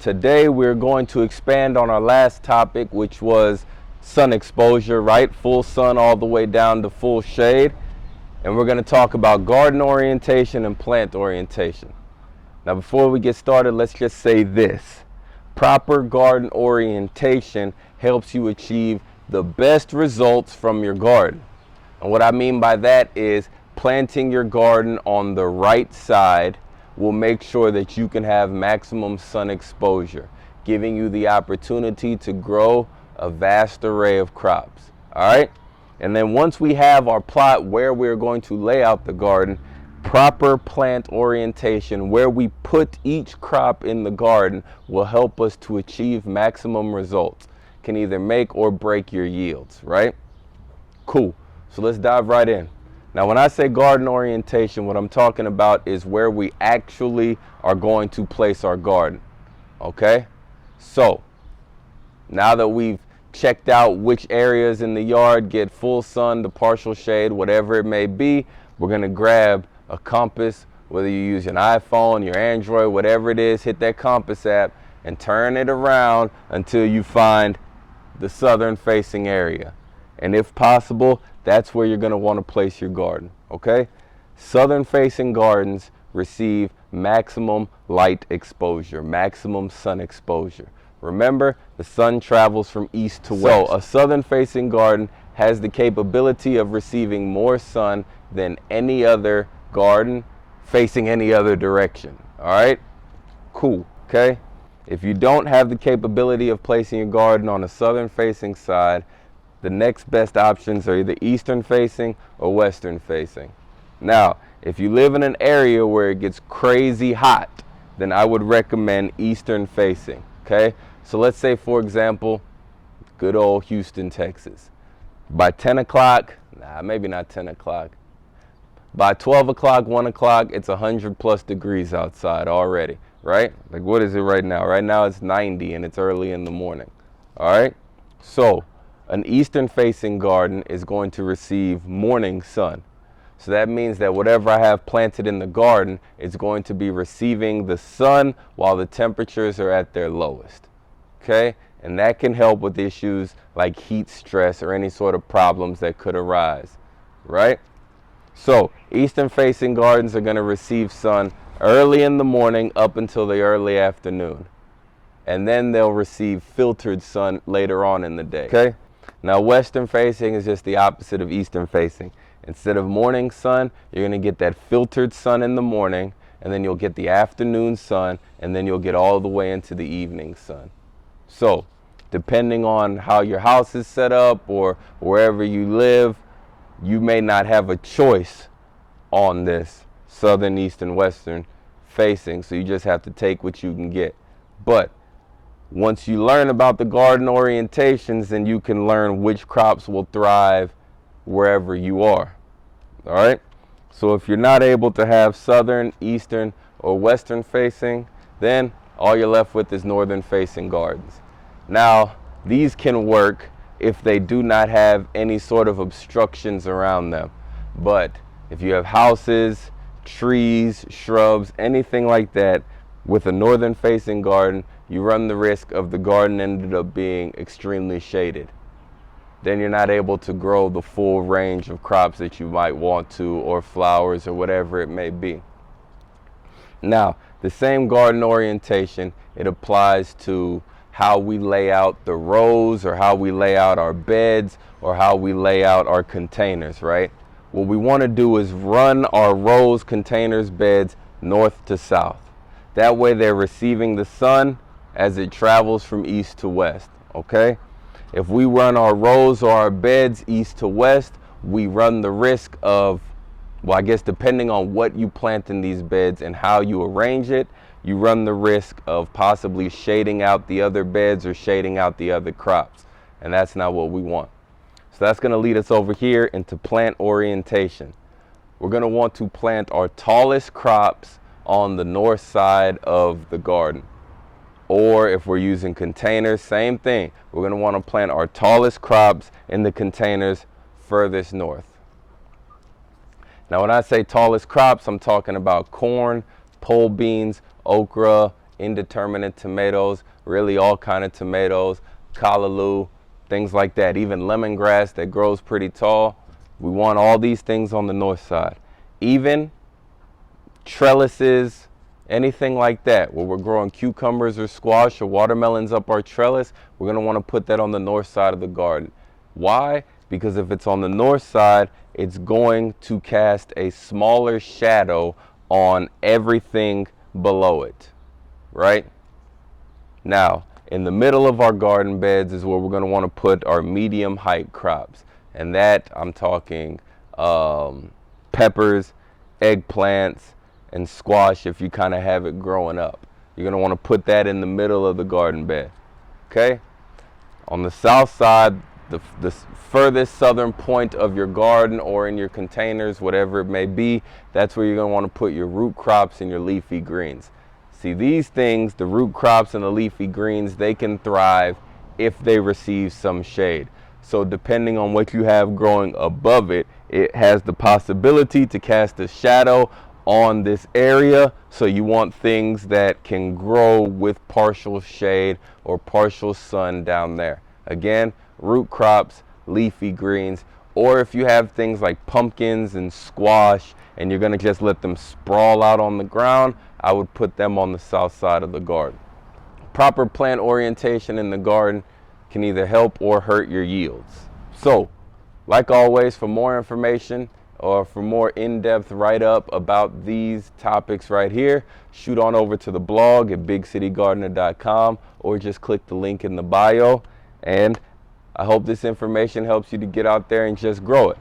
Today we're going to expand on our last topic, which was sun exposure, right? Full sun all the way down to full shade. And we're going to talk about garden orientation and plant orientation. Now before we get started, let's just say this. Proper garden orientation helps you achieve the best results from your garden. And what I mean by that is planting your garden on the right side will make sure that you can have maximum sun exposure, giving you the opportunity to grow a vast array of crops. All right? And then once we have our plot where we're going to lay out the garden, proper plant orientation, where we put each crop in the garden, will help us to achieve maximum results. Can either make or break your yields, right? Cool. So let's dive right in. Now, when I say garden orientation, what I'm talking about is where we actually are going to place our garden. Okay? So, now that we've checked out which areas in the yard get full sun to partial shade, whatever it may be, we're going to grab a compass, whether you use an iPhone, your Android, whatever it is, hit that compass app and turn it around until you find the southern facing area. And if possible, that's where you're going to want to place your garden, okay? Southern facing gardens receive maximum light exposure, maximum sun exposure. Remember, the sun travels from east to west. So a southern facing garden has the capability of receiving more sun than any other garden facing any other direction, all right? Cool, okay? If you don't have the capability of placing your garden on a southern facing side, the next best options are either eastern facing or western facing. Now, if you live in an area where it gets crazy hot, then I would recommend eastern facing, okay? So let's say, for example, good old Houston, Texas. By 10 o'clock, maybe not 10 o'clock. By 12 o'clock, 1 o'clock, it's 100 plus degrees outside already, right? Like, what is it right now? Right now it's 90 and it's early in the morning, all right? So an eastern facing garden is going to receive morning sun. So that means that whatever I have planted in the garden is going to be receiving the sun while the temperatures are at their lowest. Okay? And that can help with issues like heat stress or any sort of problems that could arise. Right? So eastern facing gardens are going to receive sun early in the morning up until the early afternoon. And then they'll receive filtered sun later on in the day. Okay? Now, western facing is just the opposite of eastern facing. Instead of morning sun, you're going to get that filtered sun in the morning, and then you'll get the afternoon sun, and then you'll get all the way into the evening sun. So, depending on how your house is set up or wherever you live, you may not have a choice on this southern, eastern, western facing, so you just have to take what you can get. But once you learn about the garden orientations, then you can learn which crops will thrive wherever you are. All right? So if you're not able to have southern, eastern, or western facing, then all you're left with is northern facing gardens. Now, these can work if they do not have any sort of obstructions around them. But if you have houses, trees, shrubs, anything like that, with a northern facing garden, you run the risk of the garden ended up being extremely shaded. Then you're not able to grow the full range of crops that you might want to, or flowers, or whatever it may be. Now, the same garden orientation, it applies to how we lay out the rows, or how we lay out our beds, or how we lay out our containers, right? What we want to do is run our rows, containers, beds north to south. That way they're receiving the sun as it travels from east to west, okay? If we run our rows or our beds east to west, we run the risk of, well, I guess depending on what you plant in these beds and how you arrange it, you run the risk of possibly shading out the other beds or shading out the other crops. And that's not what we want. So that's going to lead us over here into plant orientation. We're going to want to plant our tallest crops on the north side of the garden. Or if we're using containers, same thing. We're going to want to plant our tallest crops in the containers furthest north. Now when I say tallest crops, I'm talking about corn, pole beans, okra, indeterminate tomatoes, really all kind of tomatoes, callaloo, things like that, even lemongrass that grows pretty tall. We want all these things on the north side. Even trellises, anything like that, where we're growing cucumbers or squash or watermelons up our trellis, we're going to want to put that on the north side of the garden. Why? Because if it's on the north side, it's going to cast a smaller shadow on everything below it, right? Now, in the middle of our garden beds is where we're going to want to put our medium height crops. And that, I'm talking peppers, eggplants, and squash if you kind of have it growing up. You're going to want to put that in the middle of the garden bed, okay? On the south side, the furthest southern point of your garden or in your containers, whatever it may be, that's where you're going to want to put your root crops and your leafy greens. See, these things, the root crops and the leafy greens, they can thrive if they receive some shade. So depending on what you have growing above it, it has the possibility to cast a shadow on this area. So you want things that can grow with partial shade or partial sun down there. Again, root crops, leafy greens, or if you have things like pumpkins and squash and you're going to just let them sprawl out on the ground, I would put them on the south side of the garden. Proper plant orientation in the garden can either help or hurt your yields. So, like always, for more information or for more in-depth write-up about these topics right here, shoot on over to the blog at bigcitygardener.com or just click the link in the bio. And I hope this information helps you to get out there and just grow it.